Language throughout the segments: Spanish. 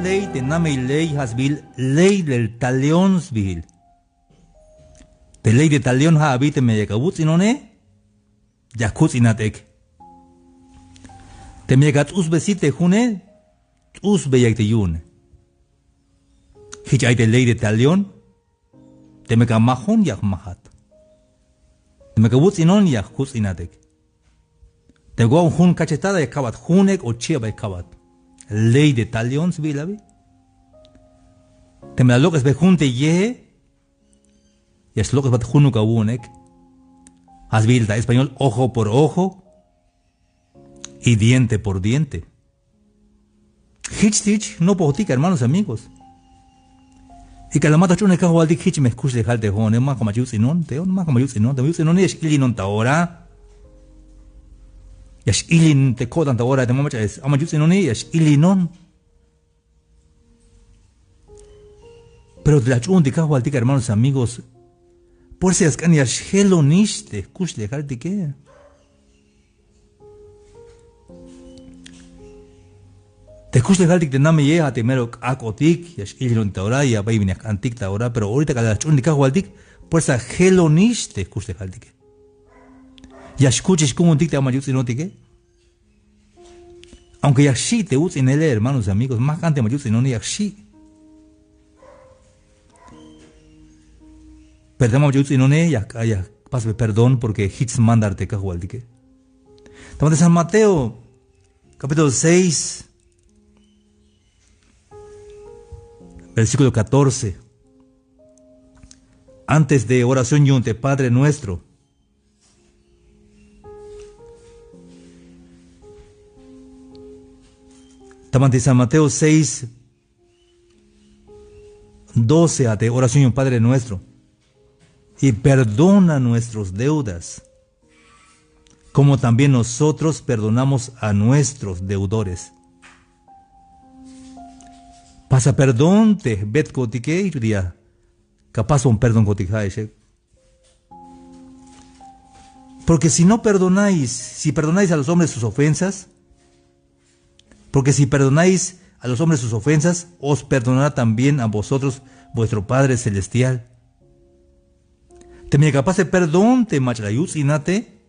ley te name ley hasbil ley del talionsbil. De ley de talion ha habite me yakabut inone yakut inatek. Te me yakat usbesite june usbeyak te yun. Hichay de ley de talion te me kamahun yak mahat. Te me kabut inon yakut inatek. Te go un cachetada y kabat hunek o chiaba y kabat. Ley de talions bilabi. Te me la locas be junte ye. Y es locas bat hunuka unek. Has vilda español ojo por ojo y diente por diente. Hitch no potica, hermanos amigos. Y que la mata chune ka waldi hitch me escuche dejar de hone ma como yus inon te on ma como yus inon es ilinon taora. Yash ilin te kodan taora de mamacha es ama yus inon yash ilinon. Pero de la chun de ka waldi hermanos amigos. Por si es que ni yash helonish te escuche dejar de qué. Te escucho legal de name ye a temero akotik, yash ilon taora ya baby antik taora, pero ahorita que la chun de waldik, por esa helonish te escucho legal de que. Ya escuches como un tic te amayut sinotique. Aunque yashi te uts en él, hermanos amigos, más cante amayut sinoni yashi. Perdón amayut sinoni ya pásame perdón porque hits mandarte que waldik. Estamos de San Mateo, capítulo 6. Versículo 14. Antes de oración yunte, Padre nuestro. Tamante San Mateo 6, 12 de oración yunte, Padre nuestro. Y perdona nuestras deudas, como también nosotros perdonamos a nuestros deudores. Pasa perdón te bet kotike y tu día capaz un perdón kotikai. Porque si perdonáis a los hombres sus ofensas, porque si perdonáis a los hombres sus ofensas, os perdonará también a vosotros vuestro Padre Celestial. Te me capaz de perdón te machrayus inate,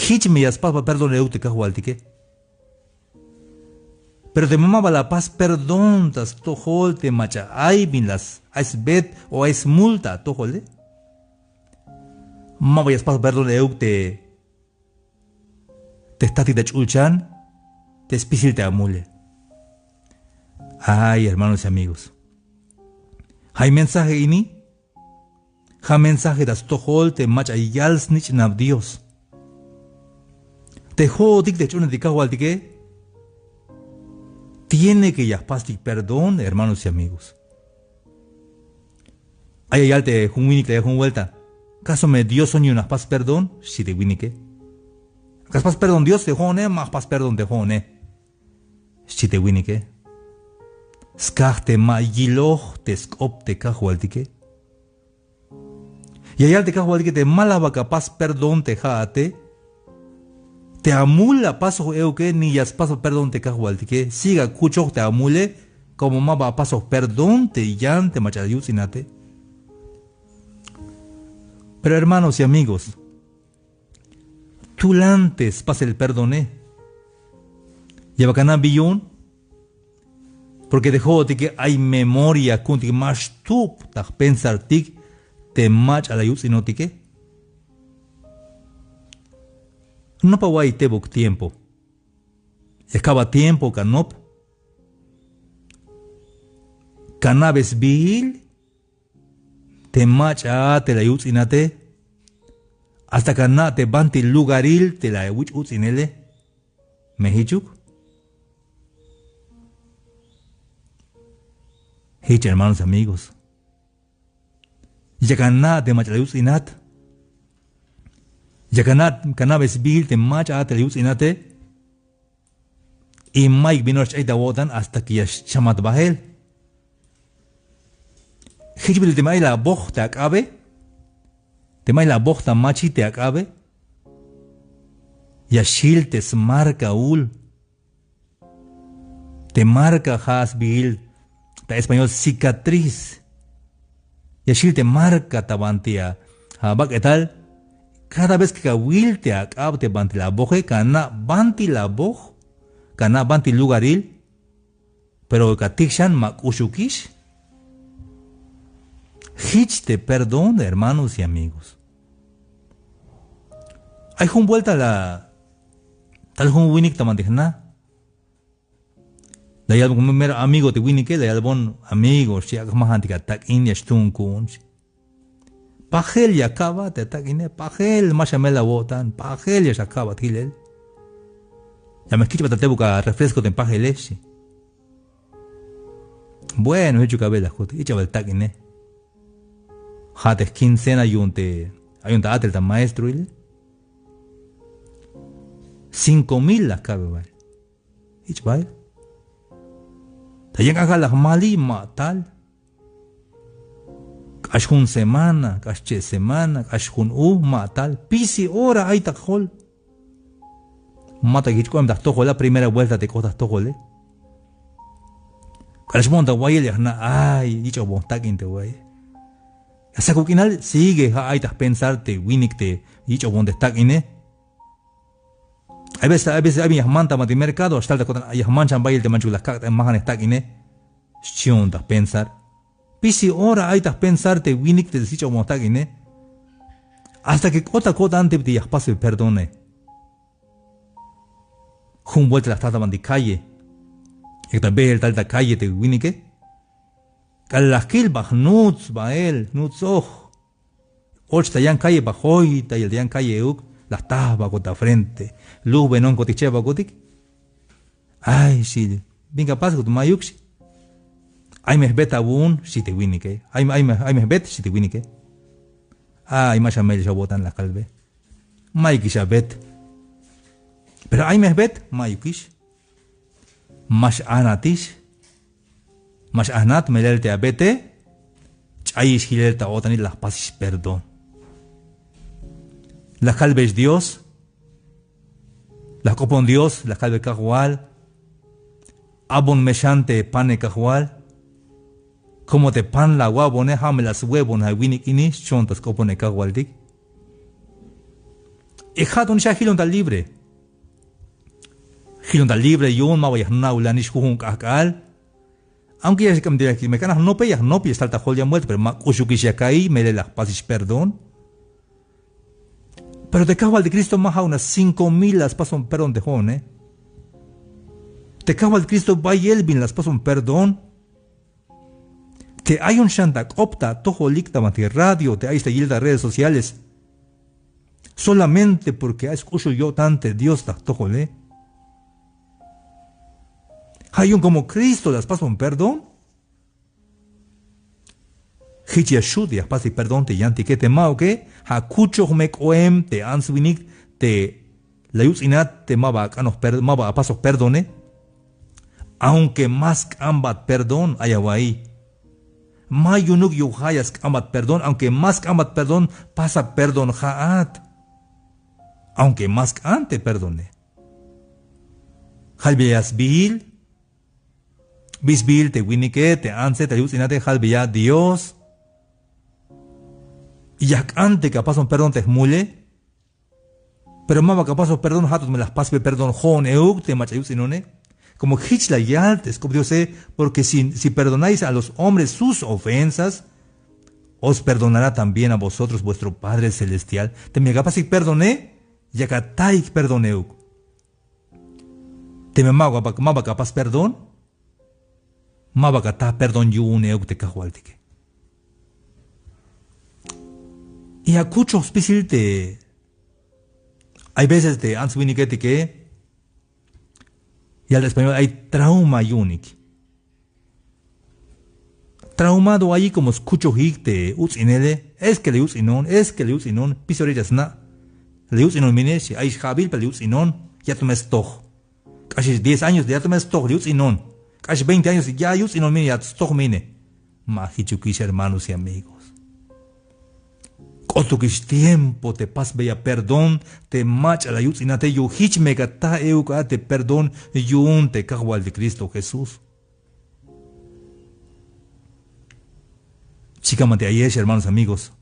hich me yaspas pa perdón eute kahualtike. Pero te mamaba la paz perdón tas tojol te macha ay bin las ais bet o ais multa tojol. Mama yas paz perdón euk te estati de chulchan te espisil te amule. Ay, hermanos y amigos. Hay mensaje ini. Ha mensaje das tojol te macha yals nich nav Dios. Te jodik de chune de kawal dike. Tiene que yaspastic perdón, hermanos y amigos. Ay, ay, te junwini te dejo vuelta. ¿Caso me Dios soñó unas paz perdón? Si te winike. ¿Cas paz perdón Dios te jone? Más paz perdón te jone. Si te winike. Skarte ma yiloh te skop te kajualtike. Y ay, te kajualtike te malaba capaz perdón te jaate. Te amula paso euke ni yas paso perdón te kahualtike. Siga cucho te amule como maba paso perdón te yan te machayusinate. Pero hermanos y amigos, tulantes pasa el perdoné. Lleva cana billón. Porque dejó de que hay memoria kunti más tup ta pensar tik te mach a la yusinotike. No pa guay tebok tiempo. Escaba tiempo canop. Canabes bil. Te macha te la yutzinate. Hasta cana te banti lugaril te la wich utzinele. Mehichuk. Hich hermanos amigos. Ya cana te macha la yutzinat. Ya canabes bil te macha te la yutzinate. Y Mike vino a wotan hasta que ya chamat bahel. Hijbil te mai la boh te acabe. Te mai la boh ta machi te acabe. Ya shil te smarca ul. te marca has bil, ta español cicatriz. Y así te marca tabantia. ¿Qué tal? Cada vez que will te acabte banti la boje, cana banti la boj, cana banti lugaril, pero katikshan makushukish. Hich te perdón, hermanos y amigos. Hay un vuelta la tal un winik tamandihna. La yalbon como mero amigo te winike, la yalbon amigos, si akmahantika tak in yashtun kunch. Pagel ya acaba te tak in pagel mashamela botan, pagel ya acaba tilel. Ya me quicho para buka refresco de pagel ese. Bueno, hecho cabela jote, echa el tak in. Hate quincena ayunte atel tan maestro il. 5,000 las cabe vale. Ich vale. Tayan haga las mali matal. Kashun semana, kashche semana, kashun matal. Pisi hora ay takol. Mata que chico amdas tojo la primera vuelta te costas tojole. Kashmonta guayel ya ay, dicho bon takin te guay. Asa kukinal sigue ay tas pensarte winik te dicho bon destakine. A veces hay manta mati mercado, hasta el de hay manchan baile de manchulas cactas mahan estakine. Shiontas pensar. Pisi hora hay tas pensarte winik te dicho bon takine. Hasta que cota ante de paso y perdone. Jun vuelta la trata de calle. Y también el tal de calle te winike. Kalakil bach nuts bael nuts oh. Och tayan calle bajoy tayel tayan calle uk las taba cota frente. Luz benon cotiche bacotic. Ay si venga pas con mayux. Ay me beta bun si te winike. Ay me bet si te winike. Ay más amel ya botan la calve. Maikisha bet. Pero ay me bet mayukish. Más anatis. Mas anat melelte abete, chayis hilelta otani las pasis perdón. La calves Dios, la copon Dios, la calve cajual, abon mechante pane cajual, como te pan la guabone, hame las huevon a winikini, chontas copone cajual dik. Y hatun ya hilonta libre. Hilonta libre, yon ma vayas naulanish juhun kakal. Aunque ya se cambia aquí, me canas no peyas, no peyas talta jol ya muerto, pero ma ushukisha caí, me le las pasis perdón. Pero te cago al de Cristo maja unas 5,000 las pasan perdón de jone. Te cago al de Cristo vaya elvin las pasan perdón. Que hay un shantak opta, tojo licta mati radio, te hay esta yilda redes sociales. Solamente porque escucho yo tante Dios ta tojo le. Hay un como Cristo las pasan perdón. Hichia shudia pasi perdón te yanti que te mao que hakucho mek oem te answinik te la yusinat te maba canos maba pasos perdone. Aunque más ambat perdón ayawaí. Mayunuk yuhayas ambat perdón, aunque más ambat perdón pasa perdón haat. Aunque más ante perdone. Halbeas bil. Bisbil te winike te anse te yusinate halbea Dios. Y ya antes que paso perdón te mule. Pero mama que paso perdón hatos me las paspe perdón jon euk te machayusinone. Como hichla yaltes, como Dios sé, porque si perdonáis a los hombres sus ofensas, os perdonará también a vosotros vuestro Padre Celestial. Te me capaz y perdoné, ya que perdoneuk. Te me mago capaz perdón. Mabakata perdón yuneuk te cajualtique. Y a cucho especial te. Hay veces te answiniquete que. Y al español hay trauma yunik. Traumado ahí como escucho hik te usinele. Es que le usinon. Pisorillas na. Le usinon mineshi. Hay jabil para le usinon. Ya tomes toj. Casi 10 años de ya tomes toj le usinon. Casi 20 años ya y no mire, ya mine. Majichukis, hermanos y amigos. Otukish tiempo te pas bella perdón, te mach a la yuzinate yo hich megata euka te perdón yun te kawal de Cristo Jesús. Chicamante ayesh, hermanos amigos.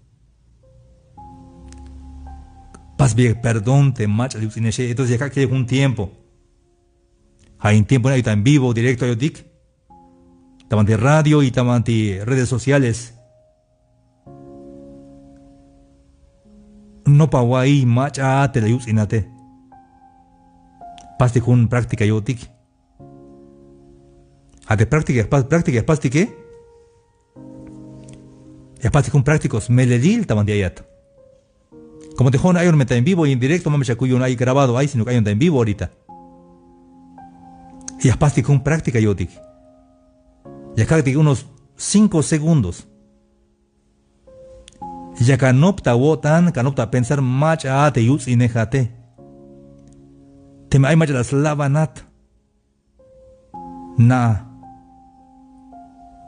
Pas bella perdón te mach a la yuzinate. Entonces acá que un tiempo. Hay un tiempo ahí está en vivo, directo a yotik. Estaban de radio y estaban de redes sociales. No pa guay macha te la yus inate. Pasti con práctica yotik. A de práctica, pasti que. Ya pasti con prácticos melelil taman de ayat. Como te jodan, hay un meta en vivo y en directo, mami chacuyo no hay grabado ahí, sino que hay un en vivo ahorita. Y ya pasti con práctica yotik. Ya casi unos 5 segundos. Ya canopta wotan, canopta pensar macha te yus inejate. Te me hay macha las lavanat. Na.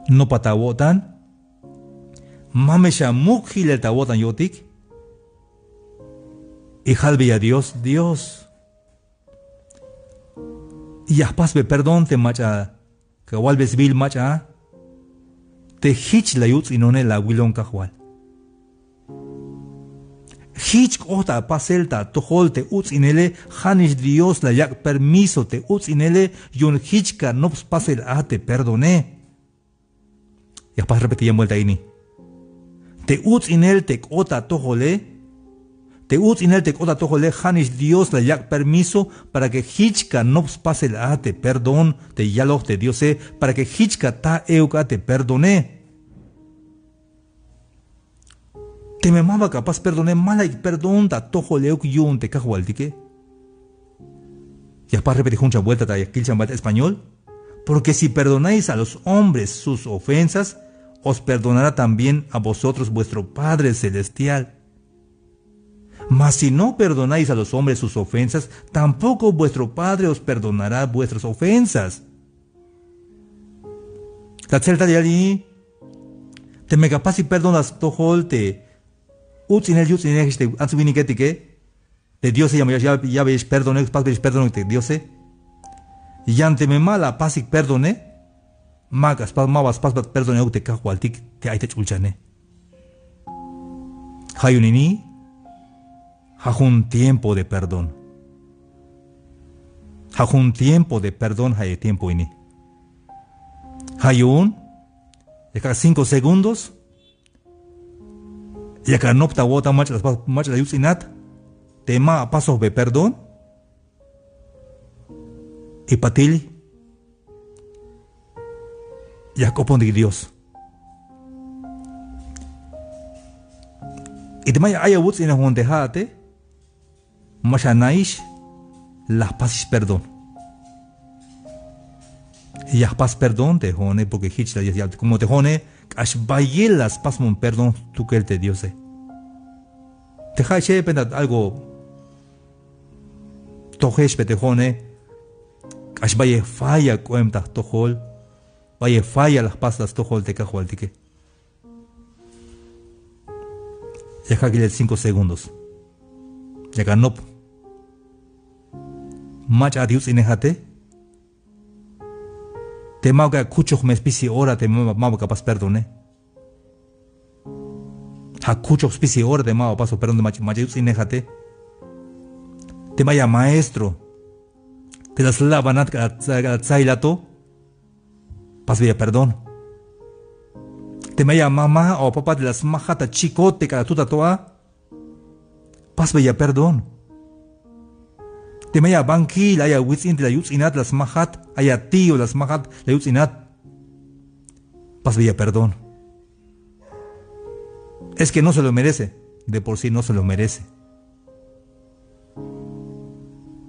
No pata wotan. Mamesha mukhile ta wotan yotik. Y halbe a Dios, Dios. Y ya pasbe perdón te macha. Que walbes vil macha. Te hich la yus inone la wilon kahwal. Hich ota paselta tohol te uts inele hanish Dios la yak permiso te uts inele yon hichka nops pasel a te perdoné. Ya pas repetir vuelta ini. Te uts inel te ota tohole. Te uts inel te ota tohole hanish Dios la yak permiso para que hichka nops pasel a te perdón te yaloch te Dios para que hichka ta euka te perdoné. Te me mama capaz perdoné mala y perdón ta tojo leuk yun te cajualtique. Ya para repetir juncha vuelta ta yakil chambat español. Porque si perdonáis a los hombres sus ofensas, os perdonará también a vosotros vuestro Padre Celestial. Mas si no perdonáis a los hombres sus ofensas, tampoco vuestro Padre os perdonará vuestras ofensas. La celta de allí, te me capaz y perdonas tojol te Utzinel yutzinel este ansubini que de Dios se llama ya veis perdone pas veis perdone te Dios y yante me mala pasik perdone magas pas mavas pas perdone te kahwaltik te aite chulchane hayunini hajun tiempo de perdón hajun tiempo de perdón hay tiempo ini hayun de cada 5 segundos. Y acá no pta wota mach la yusinat, tema a pasos de perdón, y patil, y a copón de Dios. Y te maya haya wutz en el dejate, machanaish, las pasis perdón. Y ya pas perdón te jone, porque hitch la ya como te jone, ashbayel las pasmon perdón tú que él te Dios. Te hache penda algo tojesh te jone, ashbaye falla cuenta tojol, vaya falla las pastas tojol te cajual tique. Ya que 5 segundos. Ya ganó. Mach adiós inejate. Te mauga cucho me especie hora te mauga capaz perdone. Ha cucho especie hora de mauga paso perdón de mayus inejate. Te vaya maestro. Te las lavanat cada zailato. Pas vía perdón. Te vaya mamá o papá de las majata chicote cada tuta toa. Pas vía perdón. Te maya banqui la ya within la yuzinat las mahat haya tío las mahat la yuzinat pas vía perdón. Es que no se lo merece, de por sí no se lo merece.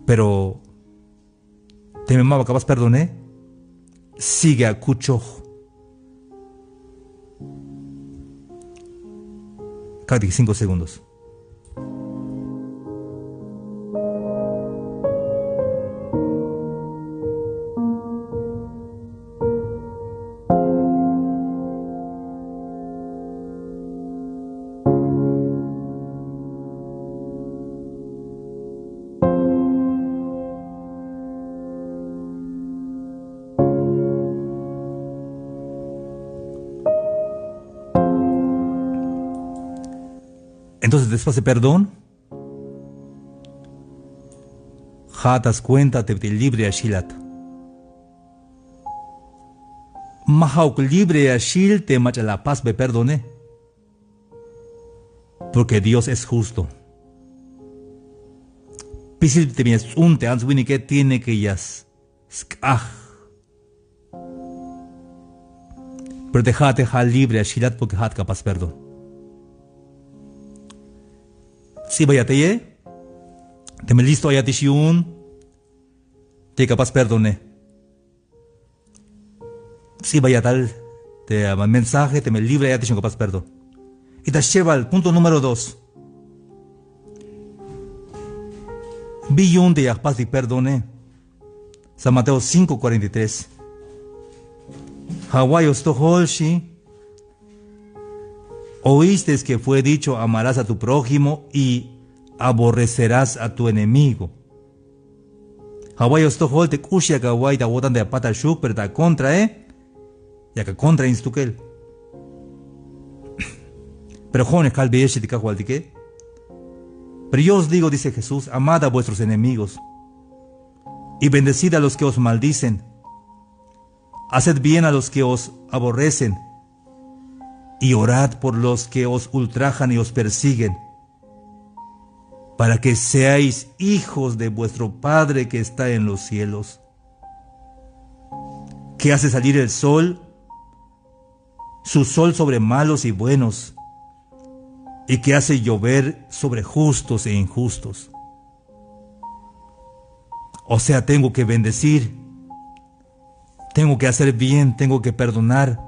Pero te me mama capaz perdoné, sigue a cucho. Cada 5 segundos. Entonces después de perdón, das cuenta te libre a Shilat. Mahauk libre a Shil te macha la paz me perdone. Porque Dios es justo. Pisil te vienes un te answini que tiene que yas. Skaj. Pero déjate libre a Shilat porque hat capaz perdón. Si vaya te me listo allá te capaz perdone. Si vaya tal, te mensaje, te me libre allá capaz perdón. Y te lleva al punto número 2. Billón de paz y perdone. San Mateo 5:43. Hawái ostoholshi. Oíste que fue dicho, amarás a tu prójimo y aborrecerás a tu enemigo. Hawái ostohol te kushia kawai ta botan de apata shuk, pero ta contra, ya que contra instukel. Pero jóvenes calbeeshi tika hualtique. Pero yo os digo, dice Jesús, amad a vuestros enemigos y bendecid a los que os maldicen. Haced bien a los que os aborrecen y orad por los que os ultrajan y os persiguen, para que seáis hijos de vuestro Padre que está en los cielos, que hace salir el sol, su sol sobre malos y buenos, y que hace llover sobre justos e injustos. O sea, tengo que bendecir, tengo que hacer bien, tengo que perdonar,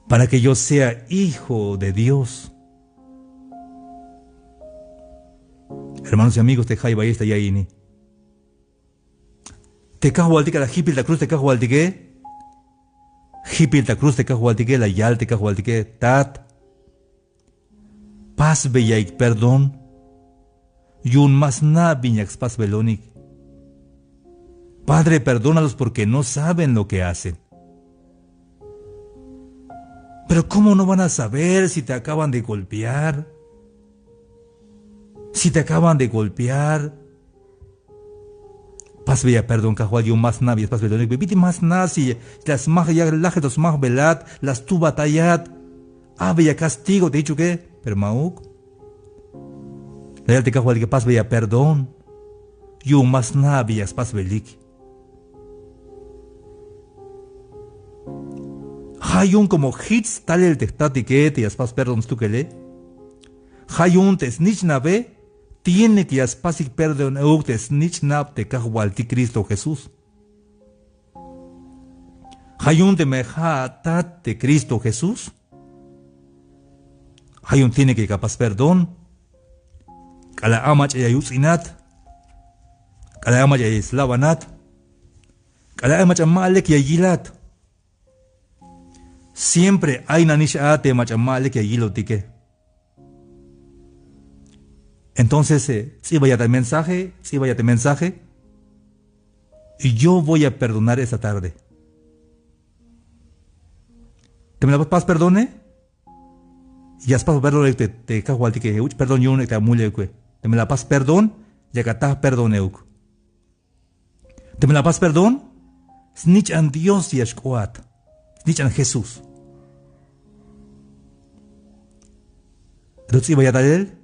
para que yo sea hijo de Dios. Hermanos y amigos, te jaiba esta yaini. Te cajo altica la hipil la cruz, te cajo altique. Hipil la cruz, te cajo altique, la yal, te cajo altique. Tat. Paz beyaik perdón. Yun mas na viñax paz belonic. Padre, perdónalos porque no saben lo que hacen. Pero ¿cómo no van a saber si te acaban de golpear? Si te acaban de golpear, pas veya perdón cajual yo más navies pas belonic bebiti más nasi las mag ya lajetos mag velat las tu batallat veya castigo te dicho que pero mauk la te cajual que pas veya perdón yo más navies pas belik hayun como hits tal el textati que te pas perdón tú que le hayun te snitch nave tiene que aspasik perdón euktes nich nap te kahwalti Cristo Jesús. Hayun te meja tat de Cristo Jesús. Hayun tiene que capaz perdón. Kala amach yayusinat. Kala amach yayislavanat. Kala amach amalek yayilat. Siempre hay nanish ate mach amalek yayilotike. Entonces, si vaya el mensaje, y yo voy a perdonar esa tarde. ¿Te me la paz perdone? Y as paz perdón te cajualti que perdón yo te amule que. Te me la paz perdón, ya que ta perdoneuk. Te me la paz perdón, snich an Dios y escoat, snich an Jesús. Entonces, si vaya a él.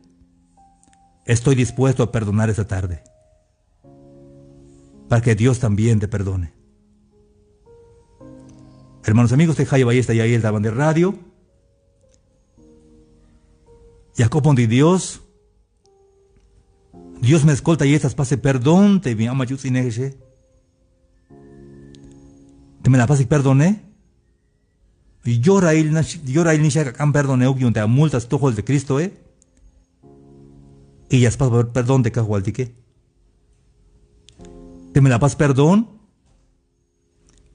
Estoy dispuesto a perdonar esa tarde, para que Dios también te perdone. Hermanos amigos, te jaiba esta y ahí el daban de radio. Jacob de Dios me escolta y estas pase perdón, te mi ama yutsineje. Te me la pase perdone. Y llora il nisha can perdone y te multas tojos de Cristo, y ya pas perdón de cajualtique. Te me la paz perdón.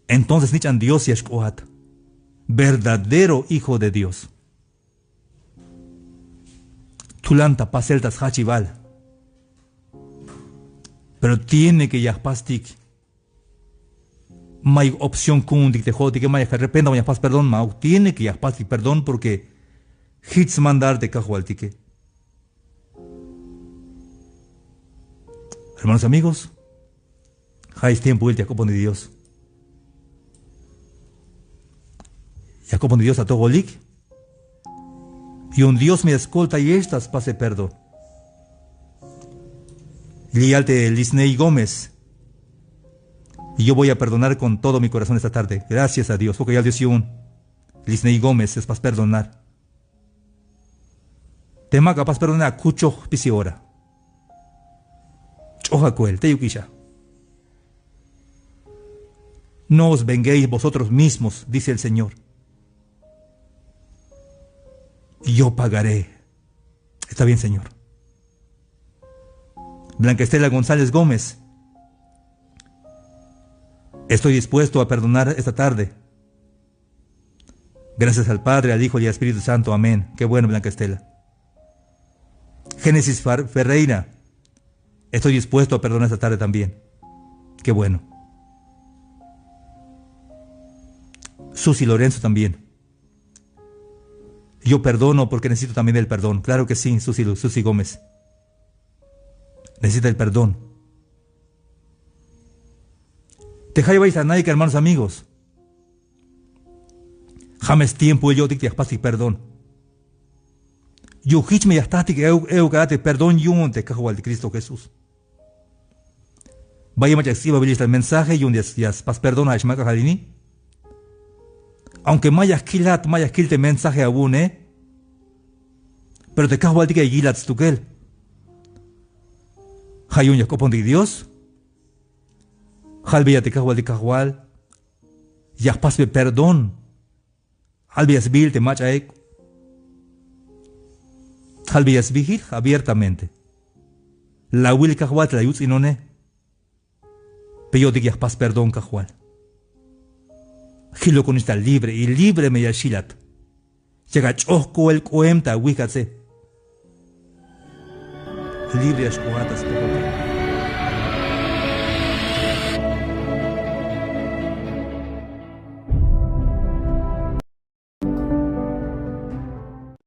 Entonces nichan Dios y escoat. Verdadero hijo de Dios. Tulanta paseltas hachival. Pero tiene que ya pastik. May opción kundik te jodi que may repenta may paz perdón mau. Tiene que ya pastik perdón porque hits mandar de cajualtique. Hermanos amigos, hay tiempo el Jacobo de Dios. Jacobo de Dios a todo lik. Y un Dios me escolta y estas pase perdón. Lialte Lisney Gómez. Y yo voy a perdonar con todo mi corazón esta tarde. Gracias a Dios. Porque ya Dios un Lisney Gómez es para perdonar. Tema capaz perdonar cucho pisi ora. Choja cuel, te yukisha. No os venguéis vosotros mismos, dice el Señor. Yo pagaré. Está bien, Señor. Blanca Estela González Gómez. Estoy dispuesto a perdonar esta tarde. Gracias al Padre, al Hijo y al Espíritu Santo. Amén. Qué bueno, Blanca Estela. Génesis Ferreira. Estoy dispuesto a perdonar esta tarde también. Qué bueno. Susi Lorenzo también. Yo perdono porque necesito también el perdón. Claro que sí, Susi Gómez. Necesita el perdón. Tejay vais a nadie, hermanos amigos. James tiempo yo dicte paz y perdón. Yo hich me yastati que eu karate perdón yun te cajo al Cristo Jesús. Vaya machaxiva el mensaje y un día paz perdón a Ishmael Jalini. Aunque mayas kilte mensaje aún, pero te cajo al que gilats tukel. Hay un Jacobo de Dios. Halbia te cajo al de cajual. Ya pasbe perdón. Halbias bil te macha eco. Halbias vigil abiertamente. La will cajual te la yutz inone. Pero yo ya pas perdón cajual. Gilo con esta libre y libre me yashilat. Llega chosco el cuenta wikatse. Libre as cuatas.